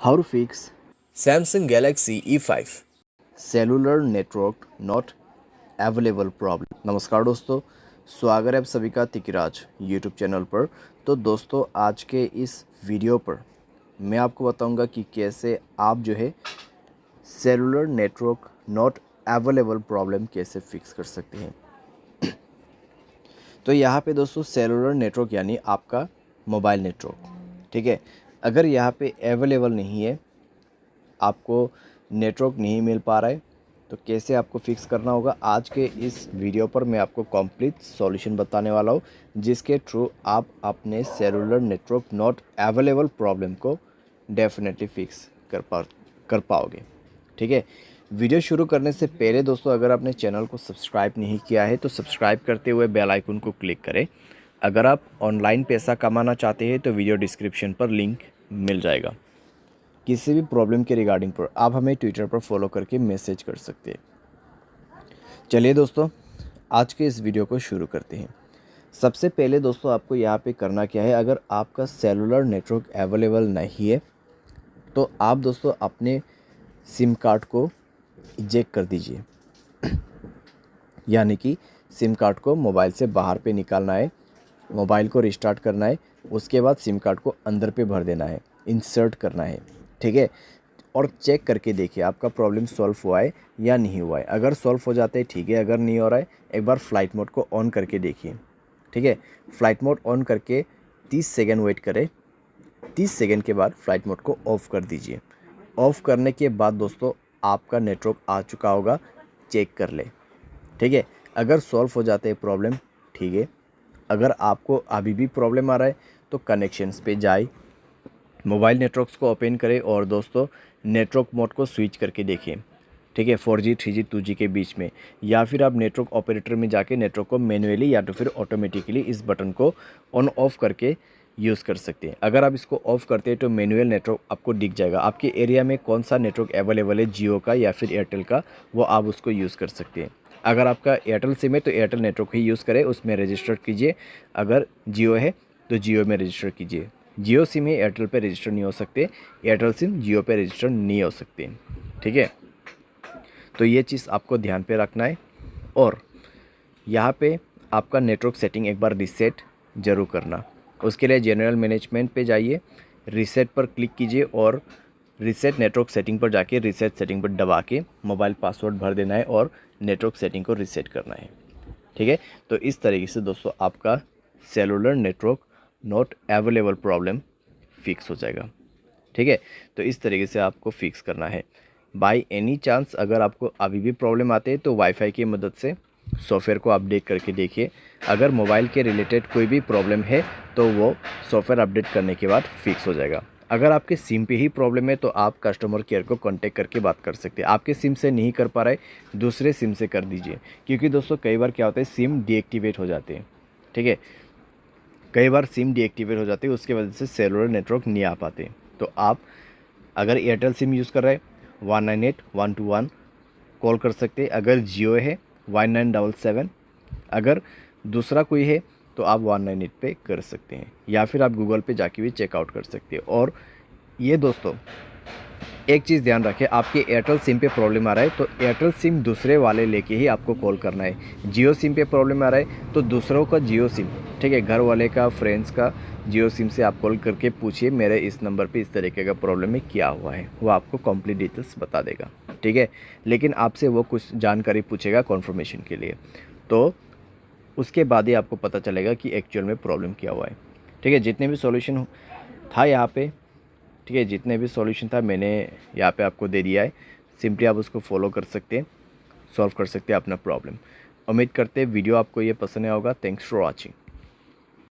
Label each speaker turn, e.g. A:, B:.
A: How to fix
B: Samsung Galaxy E5।
A: Cellular network not available problem. नमस्कार दोस्तों, स्वागत है आप सभी का तिकिराज यूट्यूब चैनल पर। तो दोस्तों, आज के इस वीडियो पर मैं आपको बताऊंगा कि कैसे आप जो है cellular network not available problem कैसे फिक्स कर सकते हैं। तो यहाँ पे दोस्तों सेलुलर नेटवर्क यानी आपका मोबाइल नेटवर्क, ठीक है। अगर यहाँ पे अवेलेबल नहीं है, आपको नेटवर्क नहीं मिल पा रहा है, तो कैसे आपको फिक्स करना होगा, आज के इस वीडियो पर मैं आपको कंप्लीट सॉल्यूशन बताने वाला हूँ, जिसके थ्रू आप अपने cellular network not available problem को डेफिनेटली फिक्स कर पाओगे, ठीक है। वीडियो शुरू करने से पहले दोस्तों, अगर आपने चैनल को सब्सक्राइब नहीं किया है तो सब्सक्राइब करते हुए बेल आइकन को क्लिक करें। अगर आप ऑनलाइन पैसा कमाना चाहते हैं तो वीडियो डिस्क्रिप्शन पर लिंक मिल जाएगा। किसी भी प्रॉब्लम के रिगार्डिंग पर आप हमें ट्विटर पर फॉलो करके मैसेज कर सकते हैं। चलिए दोस्तों, आज के इस वीडियो को शुरू करते हैं। सबसे पहले दोस्तों, आपको यहाँ पे करना क्या है, अगर आपका सेलुलर नेटवर्क अवेलेबल नहीं है तो आप दोस्तों अपने सिम कार्ड को इजेक्ट कर दीजिए। यानी कि सिम कार्ड को मोबाइल से बाहर पे निकालना है, मोबाइल को रिस्टार्ट करना है, उसके बाद सिम कार्ड को अंदर पे भर देना है, इंसर्ट करना है, ठीक है। और चेक करके देखिए आपका प्रॉब्लम सॉल्व हुआ है या नहीं हुआ है। अगर सॉल्व हो जाता है ठीक है, अगर नहीं हो रहा है एक बार फ्लाइट मोड को ऑन करके देखिए, ठीक है। फ्लाइट मोड ऑन करके 30 सेकेंड वेट करें। 30 सेकेंड के बाद फ्लाइट मोड को ऑफ़ कर दीजिए। ऑफ़ करने के बाद दोस्तों आपका नेटवर्क आ चुका होगा, चेक कर ले, ठीक है। अगर सॉल्व हो जाते हैं प्रॉब्लम, ठीक है। अगर आपको अभी भी प्रॉब्लम आ रहा है तो कनेक्शंस पे जाए, मोबाइल नेटवर्क्स को ओपन करें और दोस्तों नेटवर्क मोड को स्विच करके देखिए, ठीक है, 4G 3G 2G के बीच में। या फिर आप नेटवर्क ऑपरेटर में जाके नेटवर्क को मैनुअली या तो फिर ऑटोमेटिकली इस बटन को ऑन ऑफ करके यूज़ कर सकते हैं। अगर आप इसको ऑफ़ करते हैं तो मैनुअल नेटवर्क आपको दिख जाएगा, आपके एरिया में कौन सा नेटवर्क अवेलेबल है, जियो का या फिर एयरटेल का, वो आप उसको यूज़ कर सकते हैं। अगर आपका एयरटेल सिम है तो एयरटेल नेटवर्क ही यूज़ करें, उसमें रजिस्टर कीजिए। अगर जियो है तो जियो में रजिस्टर कीजिए। जियो सिम है एयरटेल पे रजिस्टर नहीं हो सकते, एयरटेल सिम जियो पे रजिस्टर नहीं हो सकते, ठीक है। तो ये चीज़ आपको ध्यान पे रखना है। और यहाँ पे आपका नेटवर्क सेटिंग एक बार रीसेट ज़रूर करना। उसके लिए जनरल मैनेजमेंट पे जाइए, रीसेट पर क्लिक कीजिए और रीसेट नेटवर्क सेटिंग पर जाके रीसेट सेटिंग पर दबा के मोबाइल पासवर्ड भर देना है और नेटवर्क सेटिंग को रीसेट करना है, ठीक है। तो इस तरीके से दोस्तों आपका cellular network not available problem fix हो जाएगा, ठीक है। तो इस तरीके से आपको फिक्स करना है। बाय एनी चांस अगर आपको अभी भी प्रॉब्लम आते हैं तो वाईफाई की मदद से सॉफ्टवेयर को अपडेट करके देखिए। अगर मोबाइल के रिलेटेड कोई भी प्रॉब्लम है तो वो सॉफ्टवेयर अपडेट करने के बाद फिक्स हो जाएगा। अगर आपके सिम पे ही प्रॉब्लम है तो आप कस्टमर केयर को कांटेक्ट करके बात कर सकते हैं। आपके सिम से नहीं कर पा रहे, दूसरे सिम से कर दीजिए, क्योंकि दोस्तों कई बार क्या होता है सिम डीएक्टिवेट हो जाते हैं, ठीक है। कई बार सिम डीएक्टिवेट हो जाती है, उसके वजह से सेलुलर नेटवर्क नहीं आ पाते। तो आप अगर एयरटेल सिम यूज़ कर रहे हैं 198-121 कॉल कर सकते हैं। अगर जियो है 1977, अगर दूसरा कोई है तो आप 198 पे कर सकते हैं, या फिर आप गूगल पे जाके भी चेकआउट कर सकते हैं। और ये दोस्तों एक चीज़ ध्यान रखें, आपके एयरटेल सिम पे प्रॉब्लम आ रहा है तो एयरटेल सिम दूसरे वाले लेके ही आपको कॉल करना है। जियो सिम पे प्रॉब्लम आ रहा है तो दूसरों का जियो सिम, ठीक है, घर वाले का, फ्रेंड्स का जियो सिम से आप कॉल करके पूछिए मेरे इस नंबर पे इस तरीके का प्रॉब्लम है, क्या हुआ है, वो आपको कंप्लीट डिटेल्स बता देगा, ठीक है। लेकिन आपसे वो कुछ जानकारी पूछेगा कॉन्फर्मेशन के लिए, तो उसके बाद ही आपको पता चलेगा कि एक्चुअल में प्रॉब्लम क्या हुआ है, ठीक है। जितने भी सॉल्यूशन था यहाँ पे, ठीक है, जितने भी सॉल्यूशन था मैंने यहाँ पे आपको दे दिया है। सिंपली आप उसको फॉलो कर सकते हैं, सॉल्व कर सकते हैं अपना प्रॉब्लम। उम्मीद करते हैं वीडियो आपको ये पसंद आया होगा। Thanks for watching.